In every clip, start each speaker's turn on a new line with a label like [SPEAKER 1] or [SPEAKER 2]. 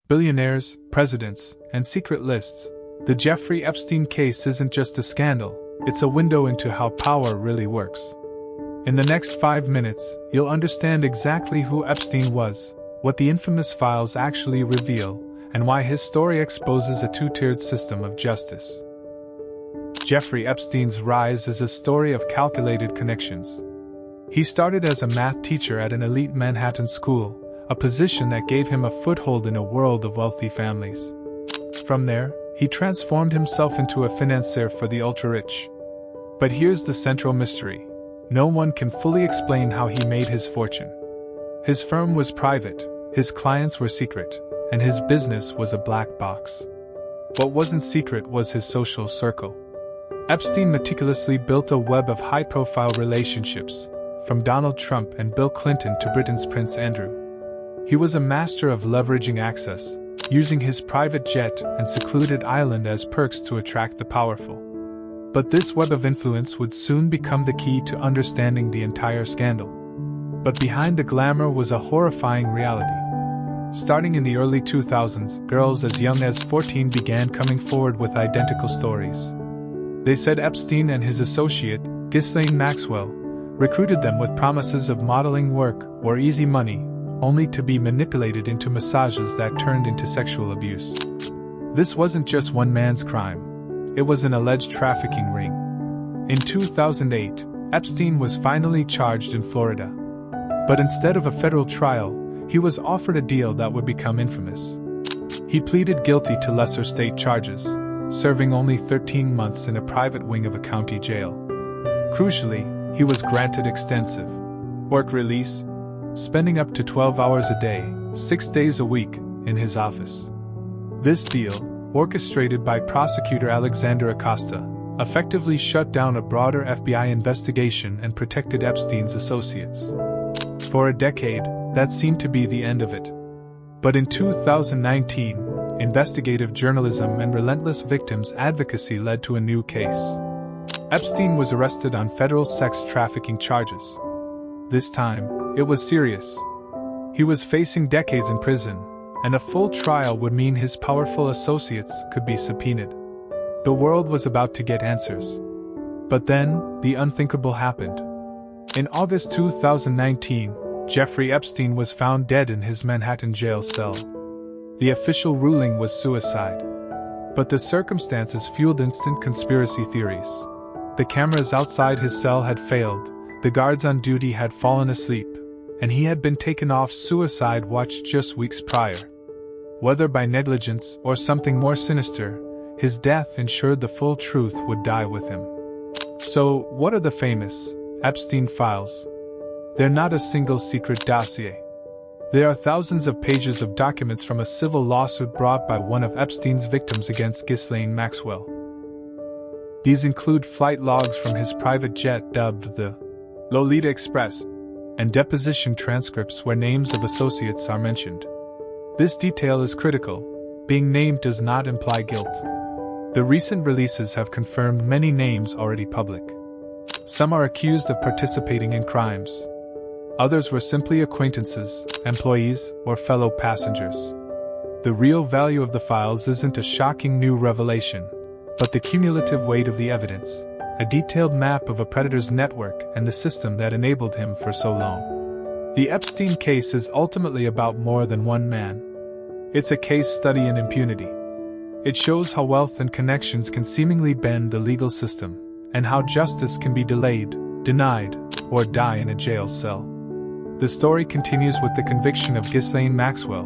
[SPEAKER 1] Billionaires, presidents, and secret lists. The Jeffrey Epstein case isn't just a scandal, it's a window into how power really works. In the next 5 minutes, you'll understand exactly who Epstein was, what the infamous files actually reveal, and why his story exposes a two-tiered system of justice. Jeffrey Epstein's rise is a story of calculated connections. He started as a math teacher at an elite Manhattan school, a position that gave him a foothold in a world of wealthy families. From there, he transformed himself into a financier for the ultra-rich. But here's the central mystery. No one can fully explain how he made his fortune. His firm was private, his clients were secret, and his business was a black box. What wasn't secret was his social circle. Epstein meticulously built a web of high-profile relationships, from Donald Trump and Bill Clinton to Britain's Prince Andrew. He was a master of leveraging access, using his private jet and secluded island as perks to attract the powerful. But this web of influence would soon become the key to understanding the entire scandal. But behind the glamour was a horrifying reality. Starting in the early 2000s, girls as young as 14 began coming forward with identical stories. They said Epstein and his associate, Ghislaine Maxwell, recruited them with promises of modeling work or easy money, only to be manipulated into massages that turned into sexual abuse. This wasn't just one man's crime, it was an alleged trafficking ring. In 2008, Epstein was finally charged in Florida. But instead of a federal trial, he was offered a deal that would become infamous. He pleaded guilty to lesser state charges, serving only 13 months in a private wing of a county jail. Crucially, he was granted extensive work release, spending up to 12 hours a day, 6 days a week, in his office. This deal, orchestrated by prosecutor Alexander Acosta, effectively shut down a broader FBI investigation and protected Epstein's associates. For a decade, that seemed to be the end of it. But in 2019, investigative journalism and relentless victims advocacy led to a new case. Epstein was arrested on federal sex trafficking charges. This time, it was serious. He was facing decades in prison, and a full trial would mean his powerful associates could be subpoenaed. The world was about to get answers. But then, the unthinkable happened. In August 2019, Jeffrey Epstein was found dead in his Manhattan jail cell. The official ruling was suicide. But the circumstances fueled instant conspiracy theories. The cameras outside his cell had failed, the guards on duty had fallen asleep, and he had been taken off suicide watch just weeks prior. Whether by negligence or something more sinister, his death ensured the full truth would die with him. So, what are the famous Epstein files? They're not a single secret dossier. There are thousands of pages of documents from a civil lawsuit brought by one of Epstein's victims against Ghislaine Maxwell. These include flight logs from his private jet dubbed the Lolita Express, and deposition transcripts where names of associates are mentioned. This detail is critical. Being named does not imply guilt. The recent releases have confirmed many names already public. Some are accused of participating in crimes. Others were simply acquaintances, employees, or fellow passengers. The real value of the files isn't a shocking new revelation, but the cumulative weight of the evidence, a detailed map of a predator's network and the system that enabled him for so long. The Epstein case is ultimately about more than one man. It's a case study in impunity. It shows how wealth and connections can seemingly bend the legal system, and how justice can be delayed, denied, or die in a jail cell. The story continues with the conviction of Ghislaine Maxwell,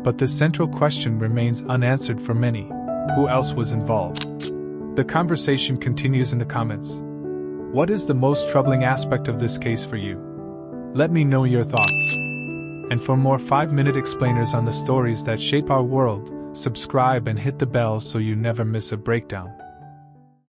[SPEAKER 1] but the central question remains unanswered for many: who else was involved? The conversation continues in the comments. What is the most troubling aspect of this case for you? Let me know your thoughts. And for more 5-minute explainers on the stories that shape our world, subscribe and hit the bell so you never miss a breakdown.